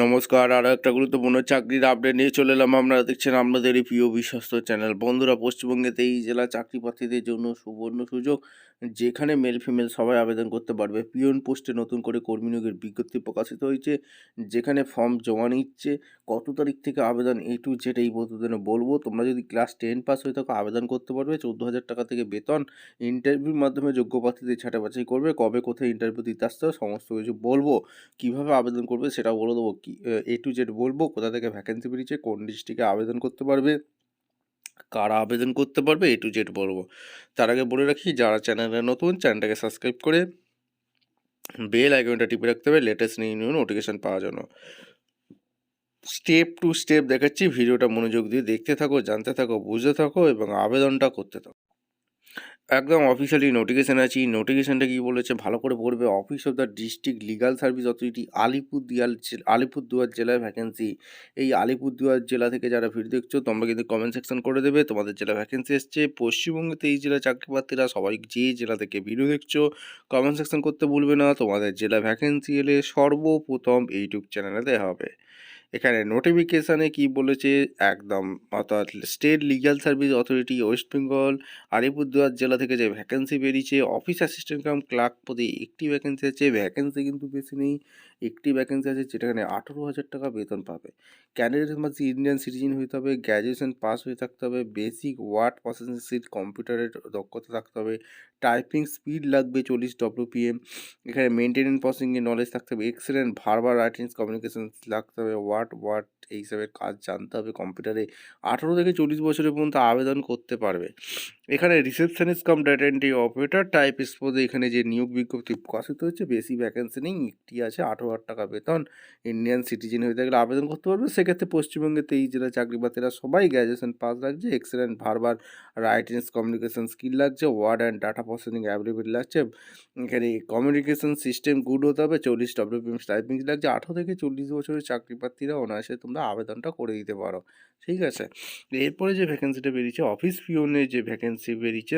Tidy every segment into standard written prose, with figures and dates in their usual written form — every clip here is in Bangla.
নমস্কার, আরও একটা গুরুত্বপূর্ণ চাকরির আপডেট নিয়ে চলে এলাম। আপনারা দেখছেন আপনাদেরই প্রিয় বিশ্বস্ত চ্যানেল। বন্ধুরা, পশ্চিমবঙ্গে 23 জেলা চাকরি প্রার্থীদের জন্য সুবর্ণ সুযোগ, যেখানে মেল ফিমেল সবাই আবেদন করতে পারবে। পিওন পোস্টে নতুন করে কর্মী নিয়োগের বিজ্ঞপ্তি প্রকাশিত হয়েছে, যেখানে ফর্ম জমা নিচ্ছে। কত তারিখ থেকে আবেদন A to Z এই প্রতিবেদনে বলবো। তোমরা যদি ক্লাস 10 পাস হয়ে থাকো আবেদন করতে পারবে। 14,000 টাকা থেকে বেতন। ইন্টারভিউর মাধ্যমে যোগ্য প্রার্থীদের ছাঁটাই বাছাই করবে। কবে কোথায় ইন্টারভিউ দিতে আসতে হবে সমস্ত কিছু বলবো। কীভাবে আবেদন করবে সেটাও বলে দেবো। কি A to Z বলবো, কোথা থেকে ভ্যাকেন্সি বেরিয়েছে, কোন ডিস্ট্রিক্টে আবেদন করতে পারবে, কারা আবেদন করতে পারবে, A to Z বলবো। তার আগে বলে রাখি, যারা চ্যানেলে নতুন, চ্যানেলটাকে সাবস্ক্রাইব করে বেল আইকনটা টিপে রাখতে হবে লেটেস্ট নিউ নোটিফিকেশান পাওয়ার জন্য। স্টেপ টু স্টেপ দেখাচ্ছি, ভিডিওটা মনোযোগ দিয়ে দেখতে থাকো, জানতে থাকো, বুঝতে থাকো এবং আবেদনটা করতে থাকো। একদম অফিসিয়ালি নোটিফিকেশান আছে। নোটিফিকেশানটা কী বলেছে ভালো করে পড়বে। Office of the district legal service authority, Alipurduar জেলায় ভ্যাকেন্সি। এই আলিপুরদুয়ার জেলা থেকে যারা ভিডিও দেখছো, তোমরা কিন্তু কমেন্ট সেকশন করে দেবে তোমাদের জেলা ভ্যাকেন্সি এসছে। পশ্চিমবঙ্গে 23 জেলা চাকরি প্রার্থীরা সবাই যে জেলা থেকে ভিডিও দেখছো, কমেন্ট সেকশন করতে ভুলবে না। তোমাদের জেলা ভ্যাকেন্সি এলে সর্বপ্রথম ইউটিউব চ্যানেলে দেওয়া হবে। এখানে নোটিফিকেশানে কি বলেছে, একদম অর্থাৎ state legal service authority West Bengal Alipurduar জেলা থেকে যে ভ্যাকেন্সি বেরিয়েছে, অফিস অ্যাসিস্ট্যান্ট কাম ক্লার্ক পদে একটি ভ্যাকেন্সি আছে। ভ্যাকেন্সি কিন্তু বেশি নেই, একটি ভ্যাকেন্সি আছে, যেটাখানে 18,000 টাকা বেতন পাবে। ক্যান্ডিডেট মাঝে ইন্ডিয়ান সিটিজেন হতে হবে, গ্র্যাজুয়েশন পাস হয়ে থাকতে হবে, বেসিক ওয়ার্ড প্রসেসিং স্কিল কম্পিউটারের দক্ষতা থাকতে হবে, টাইপিং স্পিড লাগবে 40 WPM। এখানে মেনটেনেন্স প্রসেসিংয়ের নলেজ থাকতে হবে, এক্সেলেন্ট ভার্বাল রাইটিংস কমিউনিকেশন লাগতে হবে, ওয়ার্ড এই হিসাবে কাজ জানতে হবে কম্পিউটারে। 18 থেকে 40 বছরের পর্যন্ত আবেদন করতে পারবে। এখানে রিসেপশনিস্ট কাম ডাটা এন্ট্রি অপারেটর টাইপিস্ট পদে এখানে যে নিয়োগ বিজ্ঞপ্তি প্রকাশিত হচ্ছে, বেশি ভ্যাকেন্সি নেই, একটি আছে, 18,000 টাকা বেতন। ইন্ডিয়ান সিটিজেন হয়ে থাকলে আবেদন করতে পারবে। সেক্ষেত্রে পশ্চিমবঙ্গে 23 জেলা চাকরি প্রার্থীরা সবাই গ্র্যাজুয়েশন পাস লাগছে, excellent verbal writings communication skill লাগছে, word and data processing available লাগছে। এখানে কমিউনিকেশন সিস্টেম গুড হতে হবে, 40 WPM টাইপিং লাগছে। 18 থেকে 40 বছরের চাকরি প্রার্থীরা অনায়াসে তোমরা আবেদনটা করে দিতে পারো। ঠিক আছে। এরপরে যে ভ্যাকেন্সিটা বেরিয়েছে, অফিস পিওনের যে ভ্যাকেন্সি বেরিয়েছে,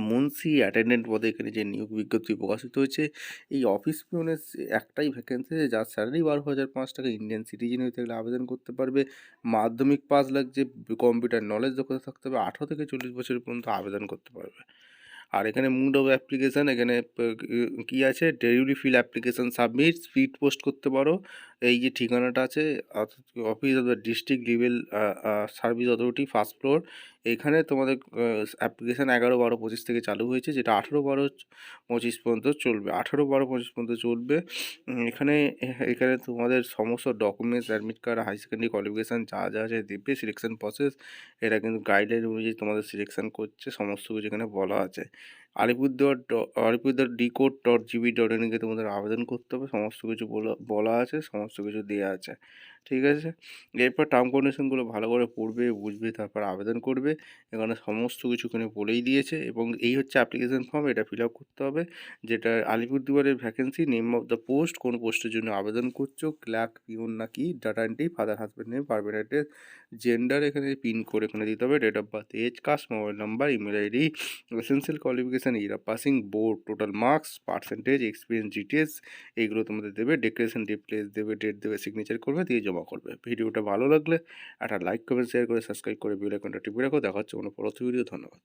মুন্সি অ্যাটেন্ডেন্ট পদে এখানে যে নিয়োগ বিজ্ঞপ্তি প্রকাশিত হয়েছে, এই অফিস পিওনের একটাই ভ্যাকেন্সি, যার স্যালারি 12,500 টাকা। ইন্ডিয়ান সিটিজেন হয়ে থাকলে আবেদন করতে পারবে। মাধ্যমিক পাস লাগছে, কম্পিউটার নলেজ দক্ষতা থাকতে হবে। 18 থেকে 40 বছর পর্যন্ত আবেদন করতে পারবে। আর এখানে মুড অফ অ্যাপ্লিকেশান, এখানে কী আছে, delivery fill application submit, speed post করতে পারো। এই যে ঠিকানাটা আছে, অর্থাৎ office of the district legal service authority, first floor. এখানে তোমাদের অ্যাপ্লিকেশান 11/12/25 থেকে চালু হয়েছে, যেটা 18/12/25 পর্যন্ত চলবে। 18/12/25 পর্যন্ত চলবে। এখানে তোমাদের সমস্ত documents, admit card, high secondary qualification যা যা আছে দেবে। সিলেকশন প্রসেস, এরা কিন্তু গাইডলাইন অনুযায়ী তোমাদের সিলেকশন করছে, সমস্ত কিছু এখানে বলা আছে। alicpurduar.gb.in কে তোমাদের আবেদন করতে হবে, সমস্ত কিছু বলা আছে, সমস্ত কিছু দেওয়া আছে। ঠিক আছে। এরপর টার্ম কন্ডিশনগুলো ভালো করে পড়বে, বুঝবে, তারপর আবেদন করবে। এখানে সমস্ত কিছু এখানে বলেই দিয়েছে। এবং এই হচ্ছে অ্যাপ্লিকেশন ফর্ম, এটা ফিল আপ করতে হবে। যেটা আলিপুরদুয়ারের vacancy, name of the post, কোন পোস্টের জন্য আবেদন করছো, ক্লার্ক, পিওন নাকি, data entry, father husband name, permanent address, gender এখানে পিন করে এখানে দিতে হবে, date of birth, age, caste, mobile number, email ID, essential qualification, year passing, board, total marks, percentage, experience details, এইগুলো তোমাদের দেবে। ডেক্লারেশন প্লেস দেবে, ডেট দেবে, সিগনেচার করবে, দিয়ে জমা করবে। ভিডিওটা ভালো লাগলে একটা লাইক, কমেন্ট, শেয়ার করে, সাবস্ক্রাইব করে বেল আইকনটা টিপে রাখো। দেখা হচ্ছে কোনো পরবর্তী ভিডিও। ধন্যবাদ।